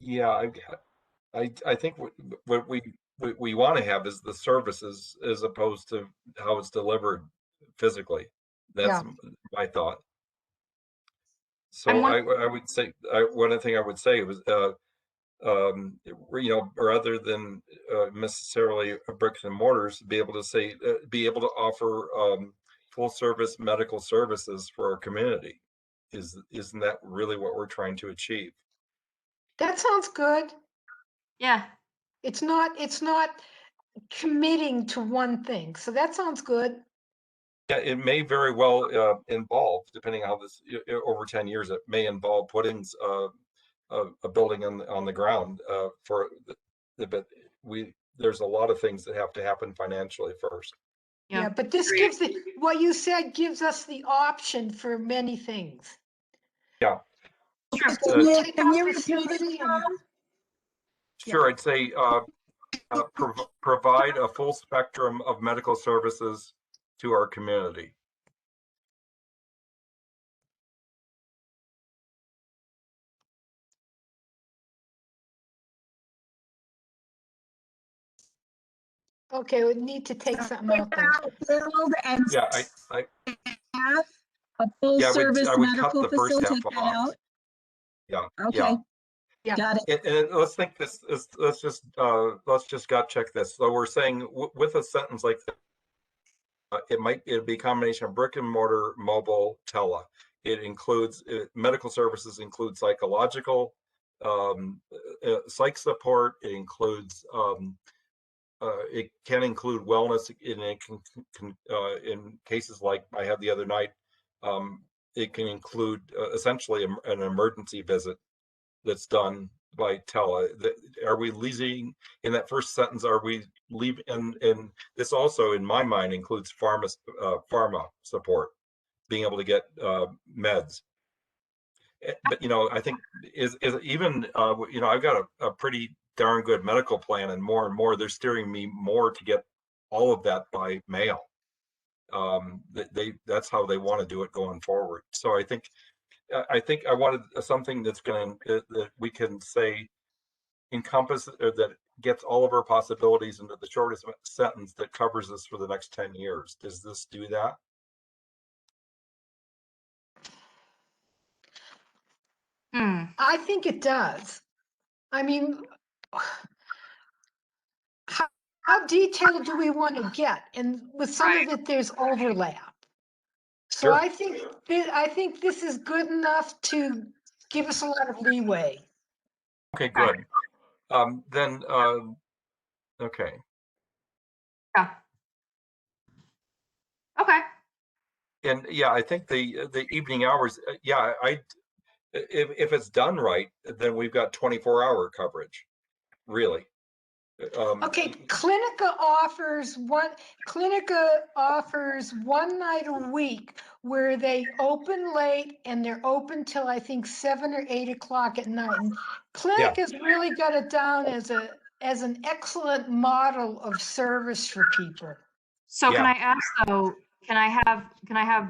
Yeah. I think what we want to have is the services as opposed to how it's delivered physically. That's my thought. So I would say one thing I would say was rather than necessarily bricks and mortars, be able to offer full service medical services for our community. Isn't that really what we're trying to achieve? That sounds good. Yeah. It's not committing to one thing. So that sounds good. Yeah, it may very well involve, depending on how this over 10 years, it may involve putting a building on the ground for but there's a lot of things that have to happen financially first. Yeah, but this gives what you said gives us the option for many things. Yeah. Sure. So Can take you out repeat facility it, and- Tom? Sure, I'd say provide a full spectrum of medical services to our community. Okay, we need to take something out then. Build and Yeah, I have a full yeah, service I would cut medical the first facility. half Take that off. out. Yeah. Okay, Yeah. got it. And let's think this is, let's just gut check this. So we're saying with a sentence like that, it'd be a combination of brick and mortar, mobile, tele. It includes medical services, include psychological, psych support. It includes it can include wellness, and it can in cases like I had the other night, it can include essentially an emergency visit that's done by tele. Are we leaving in that first sentence? Are we leaving? And this also, in my mind, includes pharma support, being able to get meds. But I think is even I've got a pretty darn good medical plan, and more they're steering me more to get all of that by mail. That's how they want to do it going forward. So I think I wanted something that's going to that we can say encompass or that gets all of our possibilities into the shortest sentence that covers us for the next 10 years. Does this do that? I think it does. I mean, how detailed do we want to get? And with some of it, there's overlap. So Sure. I think this is good enough to give us a lot of leeway. Okay, good. Then okay. Yeah. Okay. And yeah, I think the evening hours, yeah, if it's done right, then we've got 24-hour coverage, really. Okay, Clinica offers one night a week where they open late and they're open till I think 7 or 8 o'clock at night. And Clinic has really got it down as an excellent model of service for people. So can Yeah. I ask though, can I have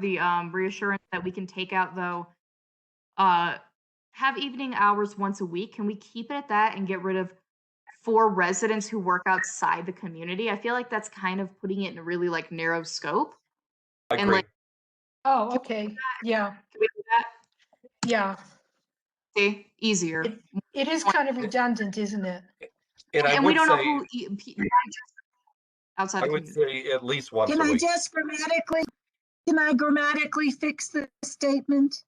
the reassurance that we can take out though, have evening hours once a week? Can we keep it at that and get rid of for residents who work outside the community? I feel like that's kind of putting it in a really like narrow scope. I And agree. like, Oh, okay. Yeah, can we do that? yeah. See, easier. It is kind of redundant, isn't it? And I And we would don't know say, who outside I the would community. say at least once Can a I week. just grammatically fix the statement?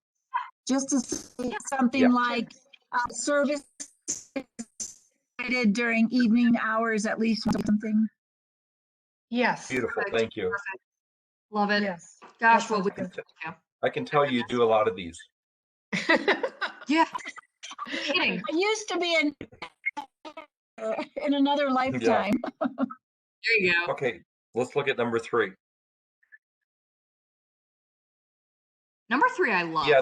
Just to say something Yeah. like service provided during evening hours, at least something. Yes. Beautiful. Perfect. Thank you. Perfect. Love it. Yes. Gosh, That what we sounds I can tell you do a lot of these. yeah. Kidding. I used to be in another lifetime. There you go. Okay, let's look at number 3. Number 3, I love. Yeah,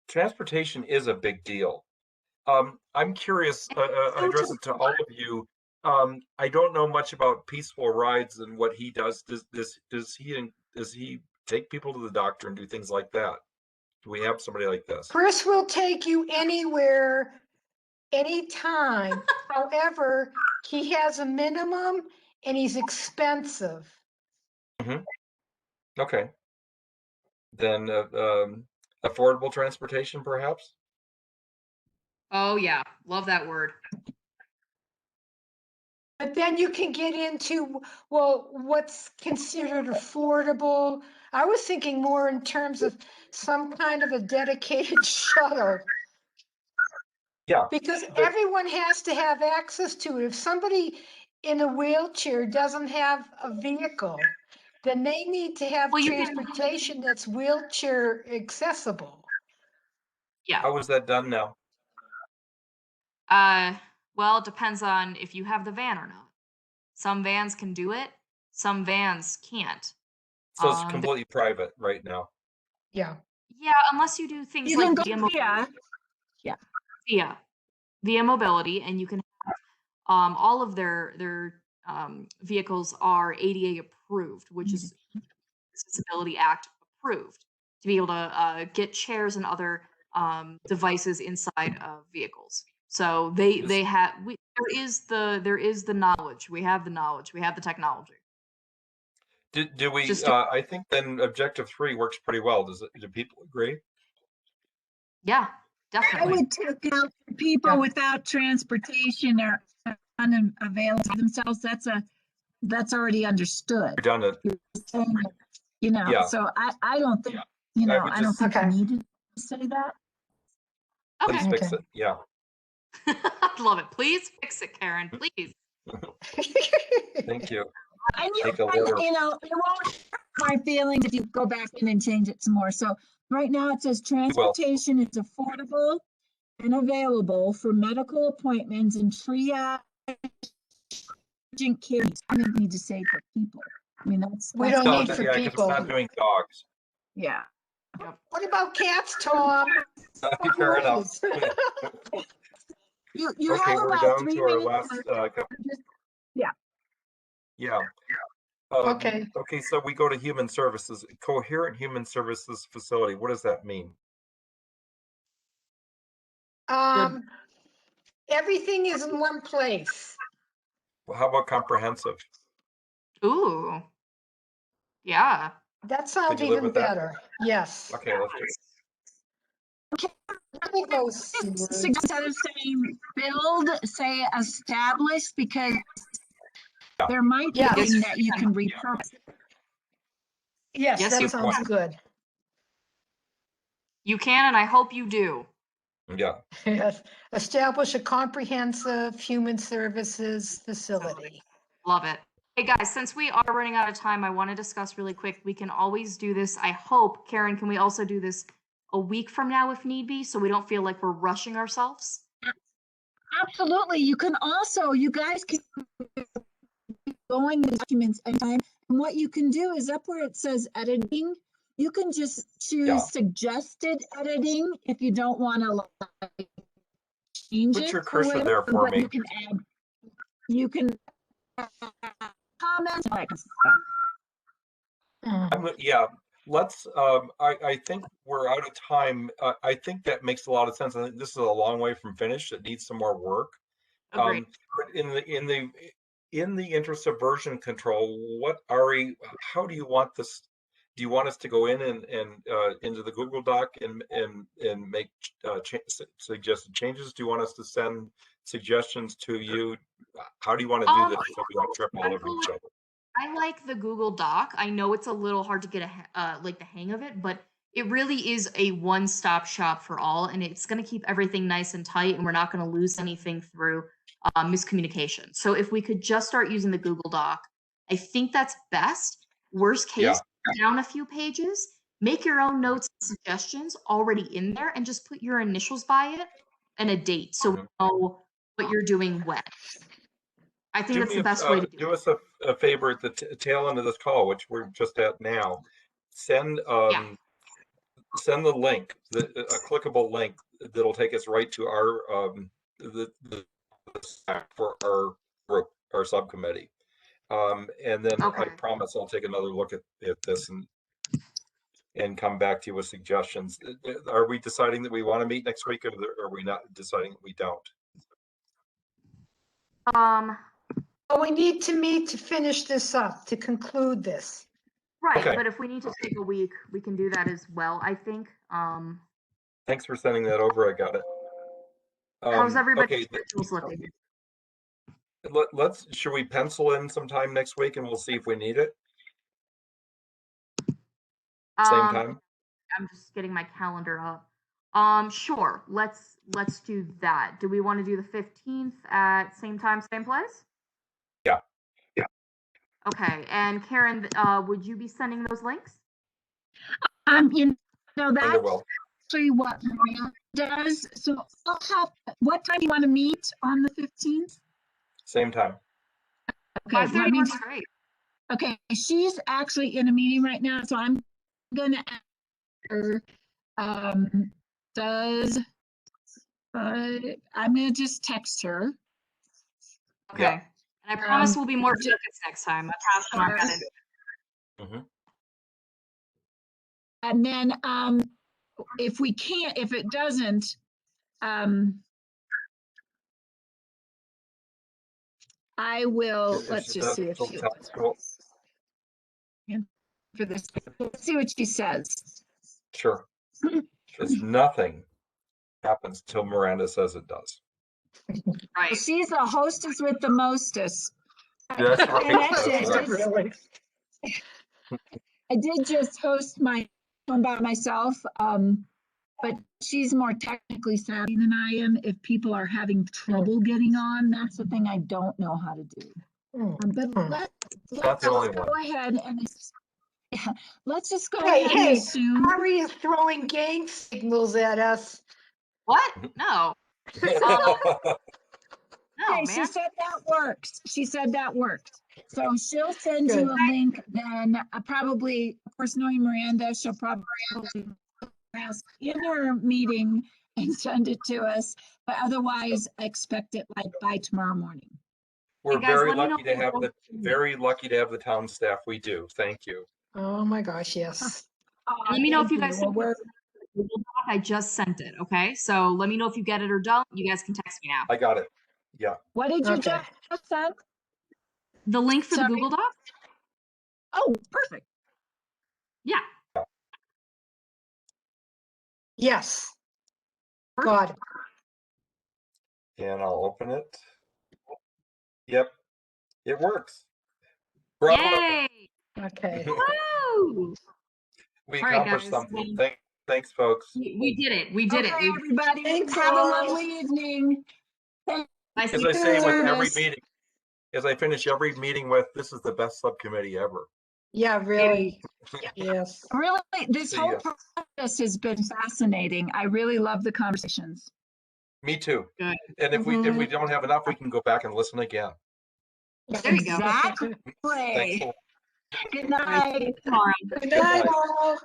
transportation is a big deal. I'm curious, I address it to all of you. I don't know much about Peaceful Rides and what he does. Does he take people to the doctor and do things like that? Do we have somebody like this? Chris will take you anywhere, anytime. However, he has a minimum and he's expensive. Okay. Then affordable transportation, perhaps? Oh yeah, love that word. But then you can get into, well, what's considered affordable. I was thinking more in terms of some kind of a dedicated shuttle. Yeah. Because everyone has to have access to it. If somebody in a wheelchair doesn't have a vehicle, then they need to have Well, you can- transportation that's wheelchair accessible. Yeah. How is that done now? Well, it depends on if you have the van or not. Some vans can do it. Some vans can't. So it's Um, completely private right now. Yeah. Yeah, unless you do things You like can go via mobility, and you can have all of their vehicles are ADA approved, which is Accessibility Act approved, to be able to get chairs and other devices inside of vehicles. So they have there is the knowledge. We have the knowledge. We have the technology. Do we? Just I think then objective 3 works pretty well. Do people agree? Yeah, I definitely. would take out people Yeah. without transportation or unavailable to themselves. That's already understood. Redundant. You know, Yeah. so I don't think, I would I don't just- think Okay. we need to say that. Please Okay. fix Okay. it. Yeah. I love it. Please fix it, Karen. Please. Thank you. And Take a letter. it won't hurt my feelings if you go back in and change it some more. So right now it says transportation is affordable and available for medical appointments and triage urgent care. I don't need to say for people. I mean, We that's don't No, need for yeah, because people. it's not doing dogs. yeah. What about cats, Tom? Fair enough. You Okay, have we're about down 3 to our minutes. last. Yeah. Yeah. Okay. Okay, so we go to human services, coherent human services facility. What does that mean? Everything is in one place. Well, how about comprehensive? Ooh. Yeah. That sounds you live even with that? better. Yes. Okay, let's just. I think those two words. Instead of saying build, say establish, because there might be Yes. something that you can repurpose. Yes, Yes, that you sounds good. You can, and I hope you do. Yeah. Yes. Establish a comprehensive human services facility. Love it. Hey guys, since we are running out of time, I want to discuss really quick. We can always do this. I hope, Karen, can we also do this a week from now if need be, so we don't feel like we're rushing ourselves? Absolutely. You guys can go in the documents anytime. And what you can do is up where it says editing, you can just choose suggested editing if you don't want to change it. Put your cursor there for me. You can add comments. Yeah, let's. I think we're out of time. I think that makes a lot of sense. I think this is a long way from finished. It needs some more work. Agreed. But in the interest of version control, how do you want this? Do you want us to go in and into the Google Doc and make suggested changes? Do you want us to send suggestions to you? How do you want to do this so we don't trip all over each other? I like the Google Doc. I know it's a little hard to get like the hang of it, but it really is a one-stop shop for all, and it's going to keep everything nice and tight, and we're not going to lose anything through miscommunication. So if we could just start using the Google Doc, I think that's best. Worst case, down a few pages, make your own notes and suggestions already in there, and just put your initials by it and a date, so we know what you're doing when. I think that's the best way to do it. Do us a favor at the tail end of this call, which we're just at now. Send the link, a clickable link that'll take us right to our for our group, our subcommittee. And then I promise I'll take another look at this and come back to you with suggestions. Are we deciding that we want to meet next week, or are we not deciding that we don't? Well, we need to meet to finish this up, to conclude this. Right, Okay. but if we need to take a week, we can do that as well, I think. Thanks for sending that over. I got it. How's everybody's Okay. schedules looking? Should we pencil in sometime next week and we'll see if we need it? Same time? I'm just getting my calendar up. Sure. Let's do that. Do we want to do the 15th at same time, same place? Yeah. Okay, and Karen, would you be sending those links? You know, Linda that's will. actually what Maria does. So I'll have, what time do you want to meet on the 15th? Same time. Okay, 5:30 let me, works great. okay, she's actually in a meeting right now, so I'm gonna ask her, I'm gonna just text her. Okay. Yeah. And I promise we'll be more focused next time. I promise I'm not gonna. Mhm. And then, if we can't, if it doesn't, I will, If let's she just does, see if she'll she, text, cool. for this, let's see what she says. Sure. Because nothing happens till Miranda says it does. Right. She's the hostess with the mostest. That's right. And actually, That's right. Really? I did just host my one by myself, but she's more technically savvy than I am. If people are having trouble getting on, that's the thing I don't know how to do. But let's the only just go one. ahead and let's just go Hey, ahead and hey, assume. Ari is throwing gang signals at us. What? No. No, Okay, she man. said that works. She said that worked. So she'll send you Good. a link, then probably, of course, knowing Miranda, she'll probably ask in her meeting and send it to us. But otherwise, expect it like by tomorrow morning. We're Hey, guys, very let me know lucky to if have you the town staff we do. Thank you. Oh my gosh, yes. let me know if Thank you guys Well, we're, Google Doc. I just sent it. Okay, so let me know if you get it or don't. You guys can text me now. I got it. Yeah. what did you Okay. just send? The link for the Sorry. Google Doc. Oh, perfect. Yeah. Yes. Got it. And I'll open it. Yep. It works. Bravo. Yay! Okay. Woo! We All right, accomplished guys. something. Thanks, folks. We did it. We did Okay, it. everybody, Thanks, have a all. lovely evening. Thank Nice As to I meet say you. with every Service. meeting, as I finish every meeting with, this is the best subcommittee ever. Yeah, really. Yes. Really, this See whole ya. process has been fascinating. I really love the conversations. Me too. Good. And if we don't have enough, we can go back and listen again. There you go. Exactly. Thanks a lot. Good night. Tomorrow. Good night, all.